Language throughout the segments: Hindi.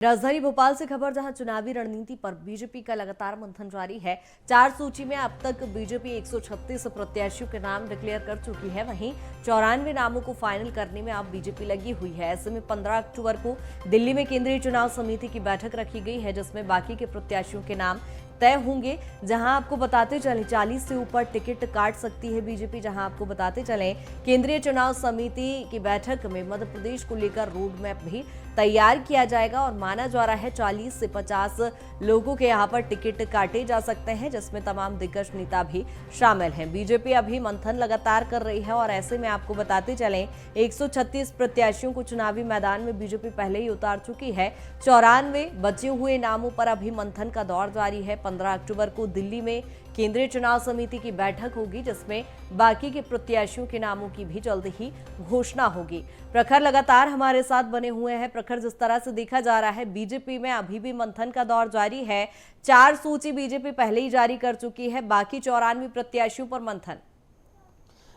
राजधानी भोपाल से खबर, जहां चुनावी रणनीति पर बीजेपी का लगातार मंथन जारी है। 4 सूची में अब तक बीजेपी 136 प्रत्याशियों के नाम डिक्लेयर कर चुकी है। वहीं 94 नामों को फाइनल करने में अब बीजेपी लगी हुई है। ऐसे में 15 अक्टूबर को दिल्ली में केंद्रीय चुनाव समिति की बैठक रखी गई है, जिसमें बाकी के प्रत्याशियों के नाम तय होंगे। जहां आपको बताते चले 40 से ऊपर टिकट काट सकती है बीजेपी। जहां आपको बताते चले केंद्रीय चुनाव समिति की बैठक में मध्य प्रदेश को लेकर रोड मैप भी तैयार किया जाएगा और माना जा रहा है 40 से 50 लोगों के यहां पर टिकट काटे जा सकते हैं, जिसमें तमाम दिग्गज नेता भी शामिल हैं। बीजेपी अभी मंथन लगातार कर रही है और ऐसे में आपको बताते चलें 136 प्रत्याशियों को चुनावी मैदान में बीजेपी पहले ही उतार चुकी है। 94 बचे हुए नामों पर अभी मंथन का दौर जारी है। 15 अक्टूबर को दिल्ली में केंद्रीय चुनाव समिति की बैठक होगी, जिसमें बाकी के प्रत्याशियों के नामों की भी जल्द ही घोषणा होगी। प्रखर लगातार हमारे साथ बने हुए हैं। प्रखर, जिस तरह से देखा जा रहा है बीजेपी में अभी भी मंथन का दौर जारी है। 4 सूची बीजेपी पहले ही जारी कर चुकी है, बाकी 94 प्रत्याशियों पर मंथन।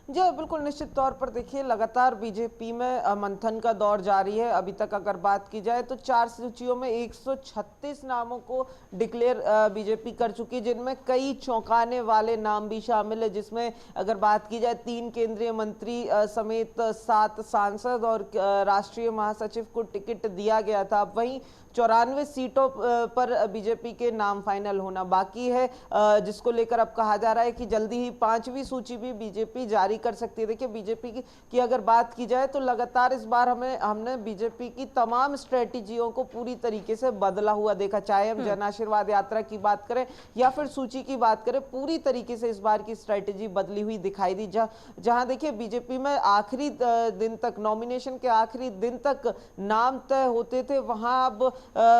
जी बिल्कुल, निश्चित तौर पर देखिए लगातार बीजेपी में मंथन का दौर जारी है। अभी तक अगर बात की जाए तो 4 सूचियों में 136 नामों को डिक्लेयर बीजेपी कर चुकी है, जिनमें कई चौंकाने वाले नाम भी शामिल है। जिसमें अगर बात की जाए 3 केंद्रीय मंत्री समेत 7 सांसद और राष्ट्रीय महासचिव को टिकट दिया गया था। वहीं 94 सीटों पर बीजेपी के नाम फाइनल होना बाकी है, जिसको लेकर अब कहा जा रहा है कि जल्दी ही 5वीं सूची भी बीजेपी जारी कर सकती है। देखिए बीजेपी की अगर बात की जाए तो लगातार इस बार हमने बीजेपी की तमाम स्ट्रेटेजियों को पूरी तरीके से बदला हुआ देखा। चाहे हम जन आशीर्वाद यात्रा की बात करें या फिर सूची की बात करें, पूरी तरीके से इस बार की स्ट्रेटेजी बदली हुई दिखाई दी। जहां देखिए बीजेपी में आखिरी दिन तक, नॉमिनेशन के आखिरी दिन तक नाम तय होते थे, वहां अब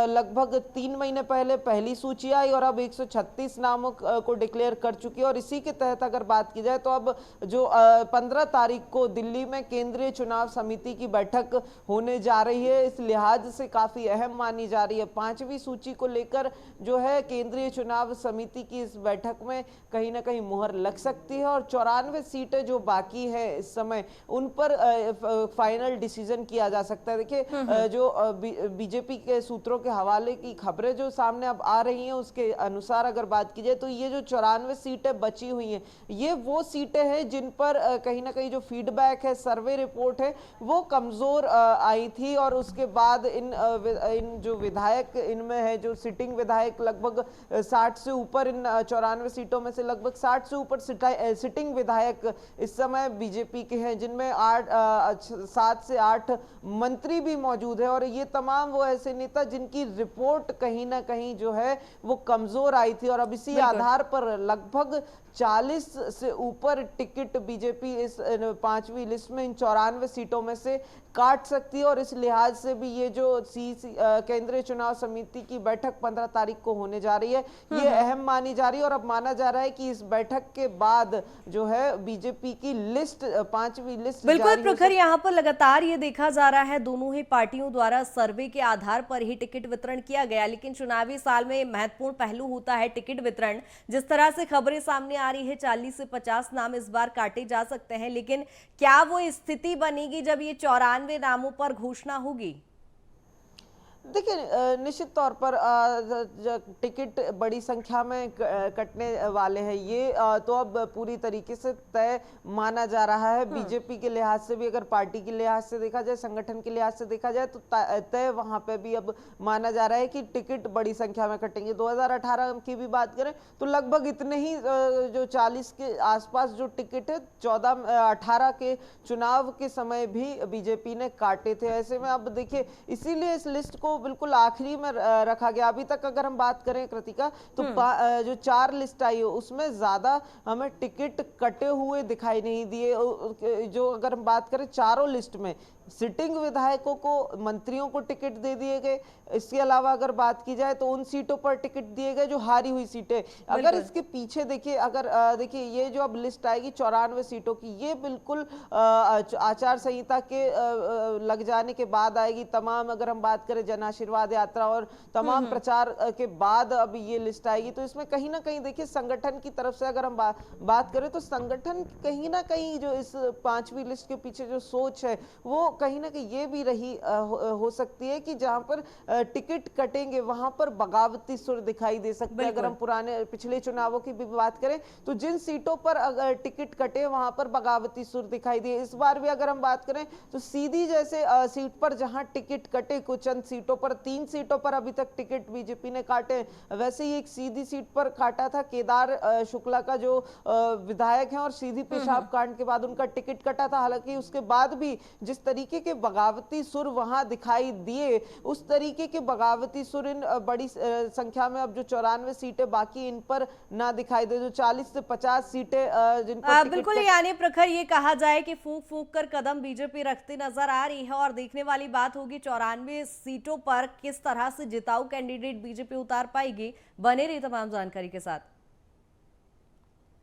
लगभग 3 महीने पहले पहली सूची आई और अब 136 नामों को डिक्लेयर कर चुकी है। और इसी के तहत अगर बात की जाए तो अब जो 15 तारीख को दिल्ली में केंद्रीय चुनाव समिति की बैठक होने जा रही है, इस लिहाज से काफी अहम मानी जा रही है। 5वीं सूची को लेकर जो है केंद्रीय चुनाव समिति की इस बैठक में कहीं ना कहीं मुहर लग सकती है और 94 सीटें जो बाकी है इस समय, उन पर फाइनल डिसीजन किया जा सकता है। देखिए जो बीजेपी के सूत्रों के हवाले की खबरें जो सामने अब आ रही हैं, उसके अनुसार अगर बात की जाए तो ये जो 94 सीटें बची हुई हैं, ये वो सीटें हैं जिन पर कहीं ना कहीं जो फीडबैक है, सर्वे रिपोर्ट है, वो कमजोर आई थी। और उसके बाद इन जो विधायक इनमें है, जो सिटिंग विधायक लगभग 60 से ऊपर, इन 94 सीटों में से लगभग 60 से ऊपर सिटिंग विधायक इस समय बीजेपी के हैं, जिनमें 7 से 8 मंत्री भी मौजूद है। और ये तमाम वो ऐसे नेता जिनकी रिपोर्ट कहीं ना कहीं जो है वो कमजोर आई थी। और अब इसी आधार पर लगभग 40 से ऊपर टिकट बीजेपी इस 5वीं लिस्ट में इन 94 सीटों में से काट सकती है। और इस लिहाज से भी ये जो केंद्रीय चुनाव समिति की बैठक 15 तारीख को होने जा रही है, ये अहम मानी जा रही है। और अब माना जा रहा है कि इस बैठक के बाद जो है बीजेपी की लिस्ट, 5वीं लिस्ट बिल्कुल प्रखर, यहाँ पर लगातार ये देखा जा रहा है दोनों ही पार्टियों द्वारा सर्वे के आधार पर ही टिकट वितरण किया गया। लेकिन चुनावी साल में महत्वपूर्ण पहलू होता है टिकट वितरण। जिस तरह से खबरें सामने आ रही है 40 से 50 नाम इस बार काटे जा सकते हैं, लेकिन क्या वो स्थिति बनेगी जब ये 94 नामों पर घोषणा होगी? देखिए निश्चित तौर पर टिकट बड़ी संख्या में कटने वाले हैं, ये तो अब पूरी तरीके से तय माना जा रहा है। बीजेपी के लिहाज से भी, अगर पार्टी के लिहाज से देखा जाए, संगठन के लिहाज से देखा जाए, तो तय वहां पे भी अब माना जा रहा है कि टिकट बड़ी संख्या में कटेंगे। 2018 की भी बात करें तो लगभग इतने ही जो 40 के आसपास जो टिकट है 18 के चुनाव के समय भी बीजेपी ने काटे थे। ऐसे में अब देखिए इसीलिए इस लिस्ट को बिल्कुल आखिरी में रखा गया। अभी तक अगर हम बात करें कृतिका, तो जो 4 लिस्ट आई है उसमें ज्यादा हमें टिकट कटे हुए दिखाई नहीं दिए। जो अगर हम बात करें चारों लिस्ट में सिटिंग विधायकों को, मंत्रियों को टिकट दे दिए गए। इसके अलावा अगर बात की जाए तो उन सीटों पर टिकट दिए गए जो हारी हुई सीटें। अगर इसके पीछे देखिए, अगर देखिए ये जो अब लिस्ट आएगी 94 सीटों की, ये बिल्कुल आचार संहिता के लग जाने के बाद आएगी। तमाम अगर हम बात करें जन आशीर्वाद यात्रा और तमाम प्रचार के बाद अब ये लिस्ट आएगी। तो इसमें कहीं ना कहीं देखिए संगठन की तरफ से अगर हम बात करें तो संगठन कहीं ना कहीं जो इस 5वीं लिस्ट के पीछे जो सोच है वो कहीं ना कहीं ये भी रही हो सकती है कि जहां पर टिकट कटेंगे वहां पर बगावती सुर दिखाई दे सकते हैं। अगर हम पुराने पिछले चुनावों की भी बात करें तो जिन सीटों पर अगर टिकट कटे वहां पर बगावती सुर दिखाई दिए। इस बार भी अगर हम बात करें तो सीधी जैसे सीट पर जहां टिकट कटे, कुछ चंद सीटों पर, 3 सीटों पर अभी तक टिकट बीजेपी ने काटे, वैसे ही एक सीधी सीट पर काटा था केदार शुक्ला का जो विधायक हैं, और सीधी पेशाब कांड के बाद उनका टिकट कटा था। हालांकि उसके बाद भी जिस तरीके के बगावती सुर वहां दिखाई दिए, उस तरीके के बगावती सुर इन बड़ी संख्या में अब जो 94 सीटें बाकी इन पर ना दिखाई दे, जो 40 से 50 सीटें जिन पर बिल्कुल, यानी प्रखर ये कहा जाए कि फूंक फूंक कर कदम बीजेपी रखती नजर आ रही है और देखने वाली बात होगी 94 सीटों पर किस तरह से जिताऊ कैंडिडेट बीजेपी उतार पाएगी। बने रही तमाम जानकारी के साथ।